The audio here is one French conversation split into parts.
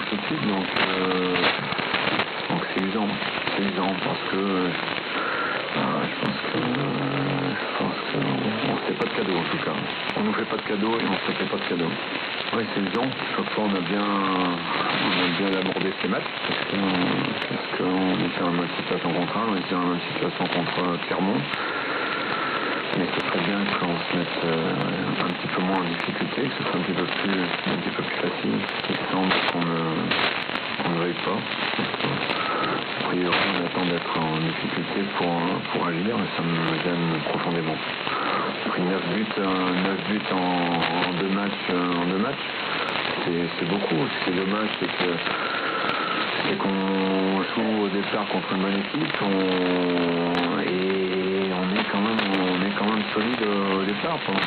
tout de suite, donc c'est usant. C'est usant parce que je pense qu'on ne fait pas de cadeau en tout cas. On nous fait pas de cadeau et on ne se fait pas de cadeau. Oui, c'est usant. Chaque fois, on a bien abordé ces matchs parce qu'on était en mode situation contre 1, on était en situation contre Clermont. Mais ce serait bien qu'on se mette un petit peu moins en difficulté, que ce soit un petit peu plus facile. Il semble qu'on ne veuille pas. A priori, on attend d'être en difficulté pour agir et ça me gêne profondément. J'ai pris 9 buts en deux matchs. C'est beaucoup. Ce qui est dommage, c'est qu'on joue au départ contre une bonne équipe et on est quand même solide au départ pendant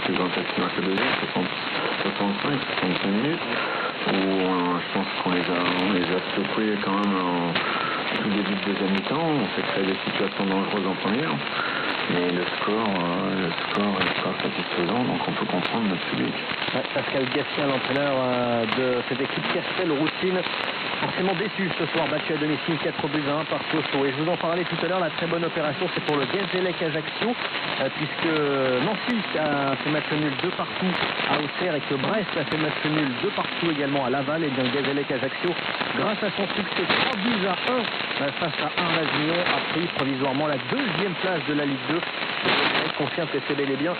plus grand maximum que 2 heures, 65 minutes, où je pense qu'on les a secoués quand même en tout début de deuxième mi-temps. On s'est créé des situations dangereuses en première, mais le score est pas satisfaisant, donc on peut comprendre notre public. Ouais, Pascal Gatien, l'entraîneur de cette équipe Castel Routine, forcément déçu ce soir, battu à domicile 4-1 par Sochaux. Et je vous en parlais tout à l'heure, la très bonne opération, c'est pour le Gazélec Ajaccio, puisque Nancy a fait match nul 2 partout à Auxerre et que Brest a fait match nul 2 partout également à Laval. Et bien le Gazélec Ajaccio, grâce à son succès 3-1 face à Avignon, a pris provisoirement la 2e place de la Ligue 2. Le confirme que c'est bel et bien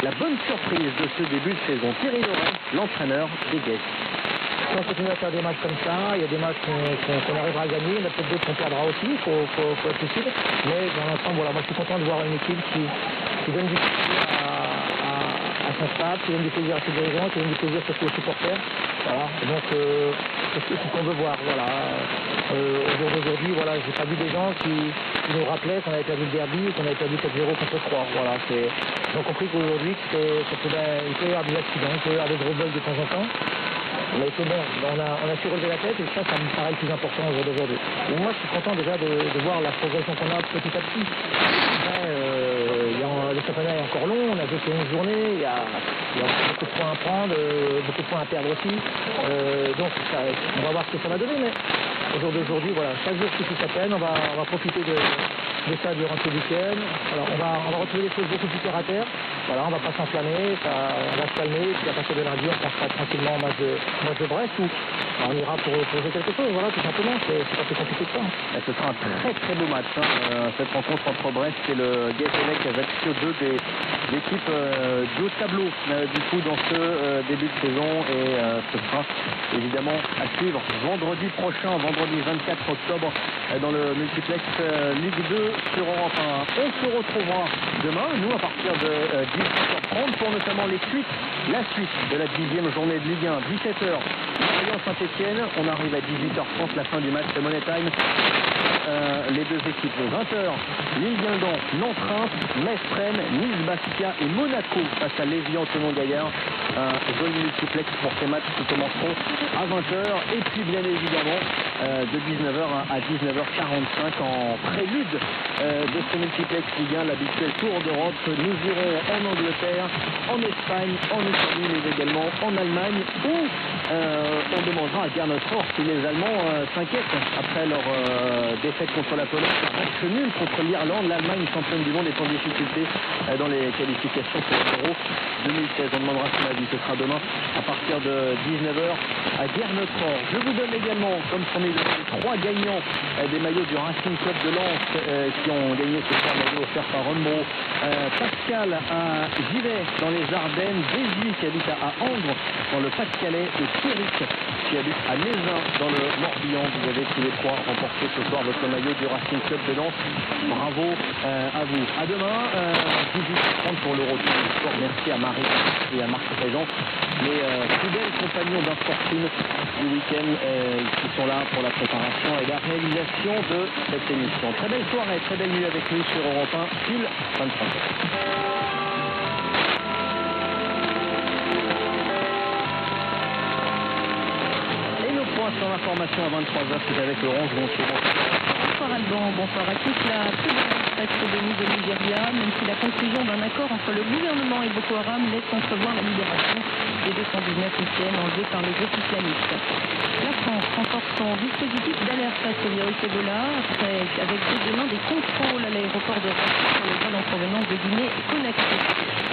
la bonne surprise de ce début de saison. Thierry Laurent, l'entraîneur des Gays. Si on continue à faire des matchs comme ça, il y a des matchs qu'on arrivera à gagner, il y en a peut-être d'autres qu'on perdra aussi, il faut être lucide. Mais dans l'ensemble, voilà, moi je suis content de voir une équipe qui donne du plaisir à son staff, qui donne du plaisir à ses dirigeants, qui donne du plaisir surtout aux supporters. Voilà. Donc c'est ce qu'on veut voir. Voilà. Au jour d'aujourd'hui, voilà, j'ai pas vu des gens qui nous rappelaient qu'on avait perdu le derby, qu'on avait perdu 4-0 contre 3. Voilà, ils ont compris qu'aujourd'hui, il peut y avoir des accidents, il peut y avoir des gros bugs de temps en temps. Mais c'est bon, on a su relever la tête et ça me paraît le plus important au jour d'aujourd'hui. Moi, je suis content déjà de voir la progression qu'on a petit à petit. Après, le championnat est encore long, on a joué 11 journées, il y a beaucoup de points à prendre, beaucoup de points à perdre aussi. Donc, on va voir ce que ça va donner, mais au jour d'aujourd'hui, voilà, chaque jour suffit sa peine, on va profiter de ça durant ce week-end. Alors, on va retrouver des choses beaucoup plus terre à terre. Voilà, on va pas s'enflammer, on va se calmer, puis à partir de lundi, on passera tranquillement au match de Brest où on ira pour jouer quelque chose, voilà, tout simplement, c'est pas plus compliqué que ça. Et ce sera un très très beau match, cette rencontre entre Brest et le Gazélec Ajaccio, 2 des équipes du haut de tableau du coup dans ce début de saison, et ce sera évidemment à suivre vendredi prochain, vendredi 24 octobre, dans le multiplex Ligue 2 sur Europe 1. On se retrouvera demain, nous, à partir de 18h30 pour notamment la suite de la 10e journée de Ligue 1, 17h. Saint-Etienne, on arrive à 18h30, la fin du match de Money Time. Les deux équipes, 20h, Lille-Guingamp, Nantes-Reims, Metz-Rennes, Nice-Bastia et Monaco face à Lévian-Thonon-Gaillard. Un joli multiplex pour ces matchs qui commenceront à 20h et puis bien évidemment de 19h à 19h45 en prélude de ce multiplex Ligue 1, l'habituel Tour d'Europe. Nous irons en Angleterre, en Espagne, en Italie mais également en Allemagne où on demandera à Gernot-Rohr si les Allemands s'inquiètent après leur défaite contre la Pologne, match nul contre l'Irlande. L'Allemagne, championne du monde, est en difficulté dans les qualifications pour l'Euro 2016. On demandera son avis, ce sera demain à partir de 19h à Gernot-Rohr. Je vous donne également, comme promis, les 3 gagnants des maillots du Racing Club de Lens qui ont gagné ce soir, maillot offert par Ronmo. Pascal à Givet dans les Ardennes, Daisy qui habite à Angres dans le Pas-de-Calais et Thierry qui habite à Mézin dans le Morbihan. Vous avez tous les 3 remporté ce soir votre maillot du Racing Club de Lens. Bravo à vous. À demain, 18h30 pour le retour du sport. Merci à Marie et à Marc Présent, les fidèles compagnons d'Infortune du week-end qui sont là pour la préparation et la réalisation de cette émission. Très belle soirée, très belle nuit avec nous sur Europe 1, pile 23h. Sur l'information à 23h, c'est avec Laurence Gontier. Bonsoir Alban, bonsoir à tous. La presse bénie de Nigeria, même si la conclusion d'un accord entre le gouvernement et Boko Haram laisse entrevoir la libération des 219 lycéennes enlevées par le groupe islamiste. La France renforce son dispositif d'alerte face au virus Ebola, avec dès demain des contrôles à l'aéroport de Roissy sur les vols en provenance de Guinée-Conakry.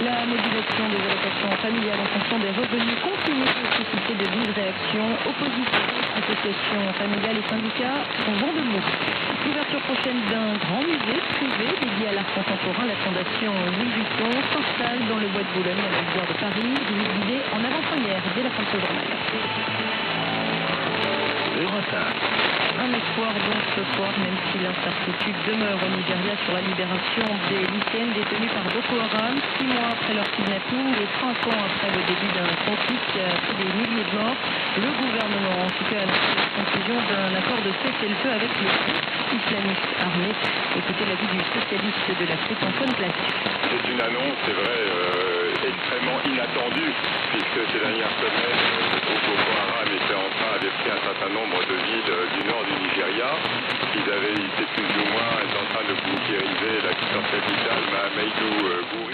La modulation des allocations familiales en fonction des revenus continue de susciter de vives réactions. Opposition, associations familiales et syndicats sont vent de mot. L'ouverture prochaine d'un grand musée privé dédié à l'art contemporain, la fondation Louis Vuitton s'installe dans le bois de Boulogne à la gare de Paris, visite guidée en avant-première dès la fin de ce journal. Un espoir donc ce soir, même si l'incertitude demeure au Nigeria sur la libération des lycéennes détenues par Boko Haram, 6 mois après leur kidnapping et 5 ans après le début d'un conflit qui a fait des milliers de morts. Le gouvernement en tout cas a annoncé la conclusion d'un accord de cessez-le-feu avec le groupe islamiste armé. Écoutez l'avis du spécialiste de l'Afrique, Antoine Placé. C'est une annonce, c'est vrai, extrêmement inattendue, puisque ces dernières semaines, le groupe Boko Haram avait pris un certain nombre de villes du nord du Nigeria. Ils étaient plus ou moins en train de bouquériser la capitale Mahamadou Gouri.